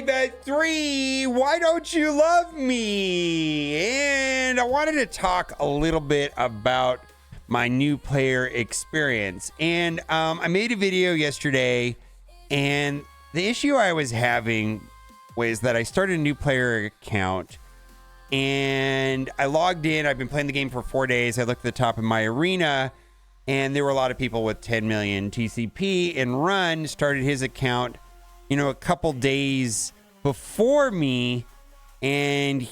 bet 3. Why don't you love me? And I wanted to talk a little bit about my new player experience. And I made a video yesterday, and the issue I was having was that I started a new player account, and I logged in. I've been playing the game for 4 days. I looked at the top of my arena, and there were a lot of people with 10 million TCP, and Run started his account, a couple days before me, and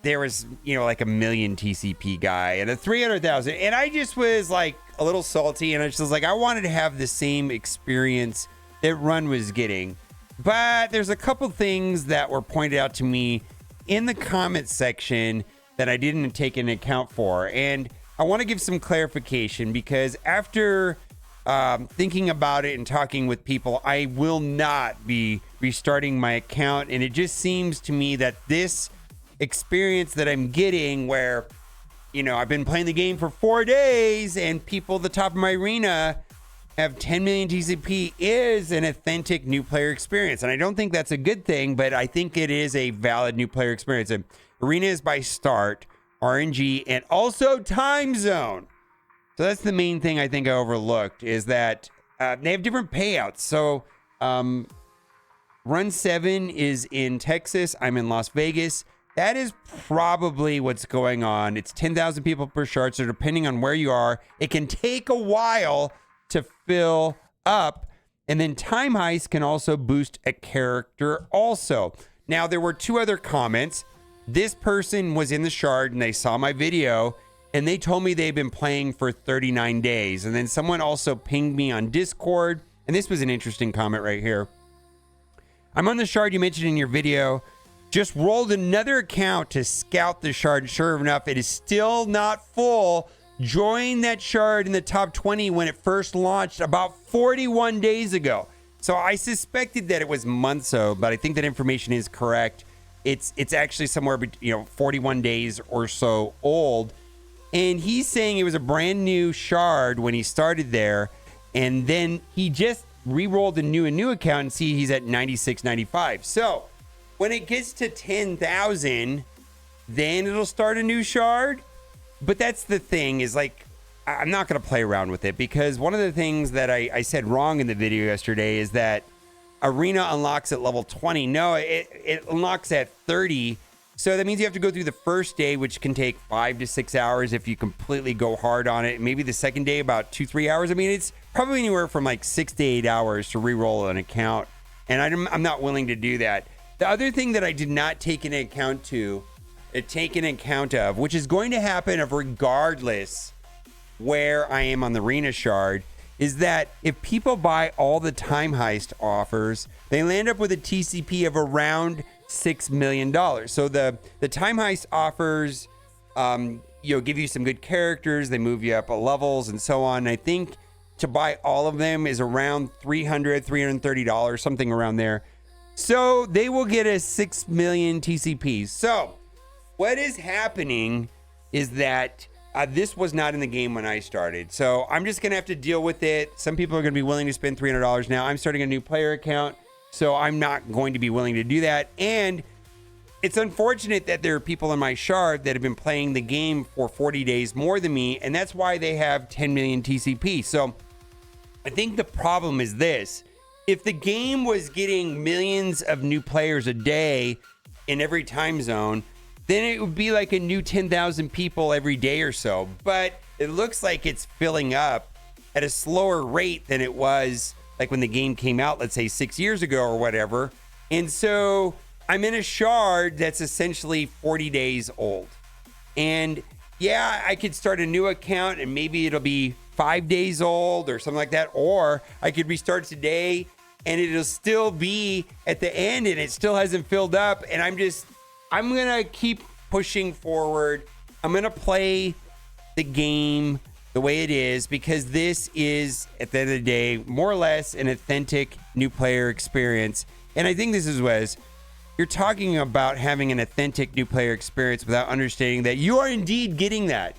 there was, like a million TCP guy and a 300,000. And I just was like a little salty, and I just was like, I wanted to have the same experience that Run was getting. But there's a couple things that were pointed out to me in the comment section that I didn't take into account for. And I want to give some clarification, because after thinking about it and talking with people, I will not be restarting my account. And it just seems to me that this experience that I'm getting, where, I've been playing the game for 4 days and people at the top of my arena have 10 million TCP, is an authentic new player experience. And I don't think that's a good thing, but I think it is a valid new player experience. And arena is by start, RNG, and also time zone. So that's the main thing I think I overlooked, is that they have different payouts. So Run 7 is in Texas. I'm in Las Vegas. That is probably what's going on. It's 10,000 people per shard. So depending on where you are, it can take a while to fill up. And then Time Heist can also boost a character also. Now, there were 2 other comments. This person was in the shard and they saw my video, and they told me they've been playing for 39 days. And then someone also pinged me on Discord, and this was an interesting comment right here. I'm on the shard you mentioned in your video. Just rolled another account to scout the shard. Sure enough, it is still not full. Joined that shard in the top 20 when it first launched about 41 days ago. So I suspected that it was months old, but I think that information is correct. It's actually somewhere 41 days or so old. And he's saying it was a brand new shard when he started there, and then he just re-rolled a new account, and see he's at 96.95. So when it gets to 10,000, then it'll start a new shard. But that's the thing, is like, I'm not going to play around with it, because one of the things that I said wrong in the video yesterday is that arena unlocks at level 20. No, it unlocks at 30. So that means you have to go through the first day, which can take 5 to 6 hours if you completely go hard on it. Maybe the second day about 2-3 hours. I mean, it's probably anywhere from like 6 to 8 hours to re-roll an account. And I'm not willing to do that. The other thing that I did not take into account of, which is going to happen regardless where I am on the arena shard, is that if people buy all the Time Heist offers, they land up with a TCP of around $6 million. So the Time Heist offers, give you some good characters. They move you up levels and so on. I think to buy all of them is around $330, something around there. So they will get a 6 million TCP. So what is happening is that this was not in the game when I started. So I'm just going to have to deal with it. Some people are going to be willing to spend $300 now. I'm starting a new player account, so I'm not going to be willing to do that. And it's unfortunate that there are people in my shard that have been playing the game for 40 days more than me, and that's why they have 10 million TCP. So I think the problem is this. If the game was getting millions of new players a day in every time zone, then it would be like a new 10,000 people every day or so. But it looks like it's filling up at a slower rate than it was like when the game came out, let's say 6 years ago or whatever. And so I'm in a shard that's essentially 40 days old. And yeah, I could start a new account and maybe it'll be 5 days old or something like that. Or I could restart today and it'll still be at the end and it still hasn't filled up. And I'm going to keep pushing forward. I'm going to play the game the way it is, because this is, at the end of the day, more or less an authentic new player experience. And I think this is Wes. You're talking about having an authentic new player experience without understanding that you are indeed getting that.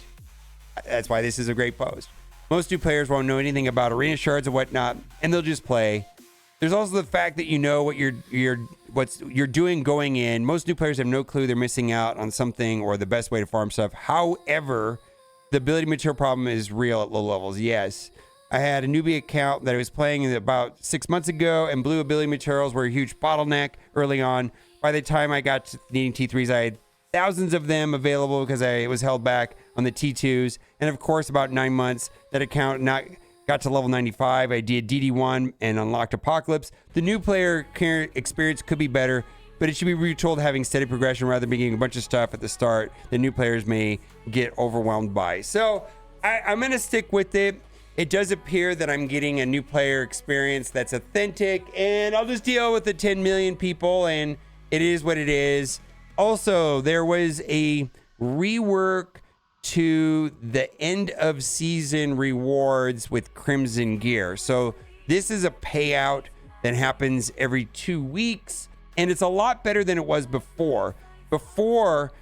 That's why this is a great post. Most new players won't know anything about arena shards and whatnot, and they'll just play. There's also the fact that you know what you're doing going in. Most new players have no clue they're missing out on something or the best way to farm stuff. However, the ability material problem is real at low levels. Yes. I had a newbie account that I was playing about 6 months ago, and blue ability materials were a huge bottleneck early on. By the time I got to needing T3s, I had thousands of them available because I was held back on the T2s. And of course, about 9 months, that account got to level 95. I did DD1 and unlocked Apocalypse. The new player experience could be better, but it should be retooled having steady progression rather than being a bunch of stuff at the start that new players may get overwhelmed by. So I'm going to stick with it. It does appear that I'm getting a new player experience that's authentic, and I'll just deal with the 10 million people, and it is what it is. Also, there was a rework to the end of season rewards with Crimson Gear. So this is a payout that happens every 2 weeks, and it's a lot better than it was before. Before,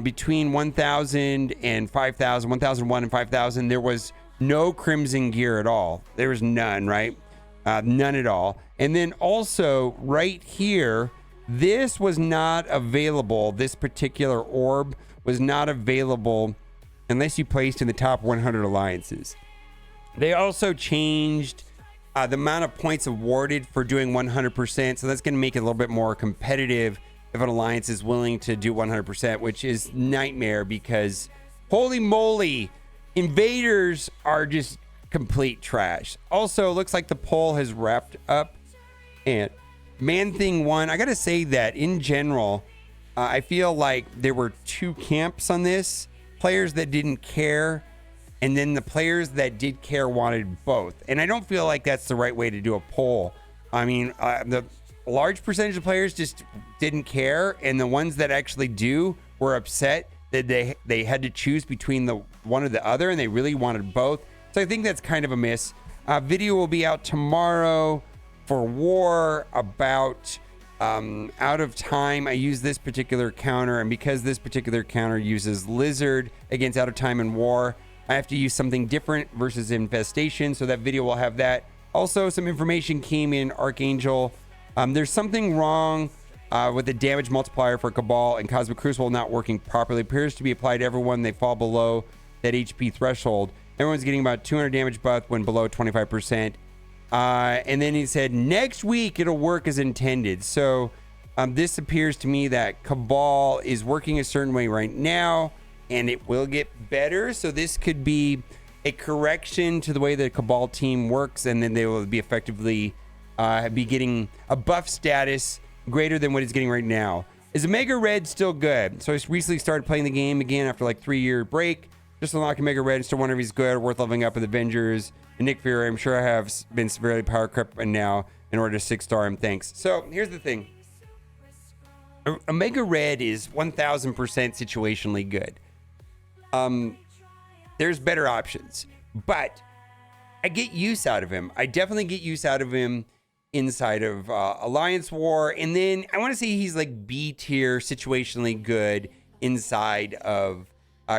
between 1,000 and 5,000, 1,001 and 5,000, there was no Crimson Gear at all. There was none, right? None at all. And then also right here, this was not available. This particular orb was not available unless you placed in the top 100 alliances. They also changed the amount of points awarded for doing 100%. So that's going to make it a little bit more competitive if an alliance is willing to do 100%, which is nightmare because holy moly, invaders are just complete trash. Also, looks like the poll has wrapped up, and Man Thing won. I got to say that in general, I feel like there were two camps on this. Players that didn't care, and then the players that did care wanted both. And I don't feel like that's the right way to do a poll. I mean, the large percentage of players just didn't care, and the ones that actually do were upset that they had to choose between the one or the other, and they really wanted both. So I think that's kind of a miss. Video will be out tomorrow for War about Out of Time. I use this particular counter, and because this particular counter uses Lizard against Out of Time and War, I have to use something different versus Infestation, so that video will have that. Also, some information came in Archangel. There's something wrong with the damage multiplier for Cabal and Cosmic Crucible not working properly. It appears to be applied to everyone. They fall below that HP threshold. Everyone's getting about 200 damage buff when below 25%. And then he said, next week it'll work as intended. So this appears to me that Cabal is working a certain way right now, and it will get better. So this could be a correction to the way the Cabal team works, and then they will be effectively be getting a buff status greater than what it's getting right now. Is Omega Red still good? So I recently started playing the game again after like 3-year break. Just unlocked Omega Red and still wonder if he's good or worth leveling up with Avengers. And Nick Fury, I'm sure I have been severely power crept now in order to 6-star him. Thanks. So here's the thing. Omega Red is 1,000% situationally good. There's better options, but I get use out of him. I definitely get use out of him inside of Alliance War. And then I want to say he's like B tier situationally good inside of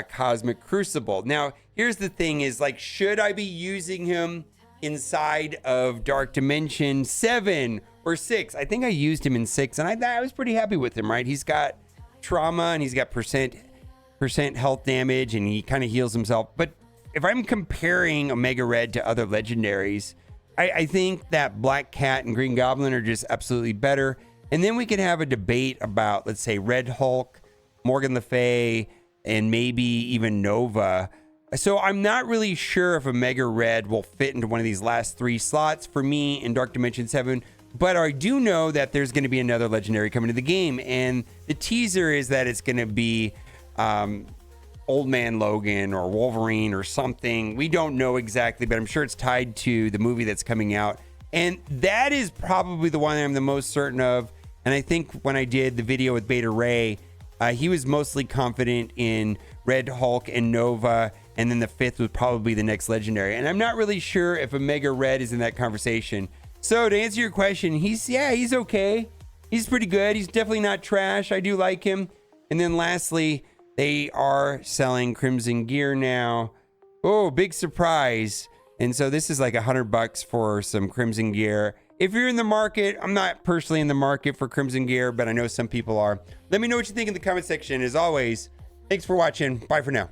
Cosmic Crucible. Now, here's the thing is like, should I be using him inside of Dark Dimension 7 or 6? I think I used him in 6, and I was pretty happy with him, right? He's got trauma and he's got percent health damage, and he kind of heals himself. But if I'm comparing Omega Red to other legendaries, I think that Black Cat and Green Goblin are just absolutely better. And then we can have a debate about, let's say, Red Hulk, Morgan Le Fay, and maybe even Nova. So I'm not really sure if Omega Red will fit into one of these last 3 slots for me in Dark Dimension 7. But I do know that there's going to be another legendary coming to the game. And the teaser is that it's going to be Old Man Logan or Wolverine or something. We don't know exactly, but I'm sure it's tied to the movie that's coming out. And that is probably the one I'm the most certain of. And I think when I did the video with Beta Ray, he was mostly confident in Red Hulk and Nova. And then the 5th was probably the next legendary. And I'm not really sure if Omega Red is in that conversation. So to answer your question, he's okay. He's pretty good. He's definitely not trash. I do like him. And then lastly, they are selling Crimson Gear now. Oh, big surprise. And so this is like $100 for some Crimson Gear. If you're in the market, I'm not personally in the market for Crimson gear, but I know some people are. Let me know what you think in the comment section. As always, thanks for watching. Bye for now.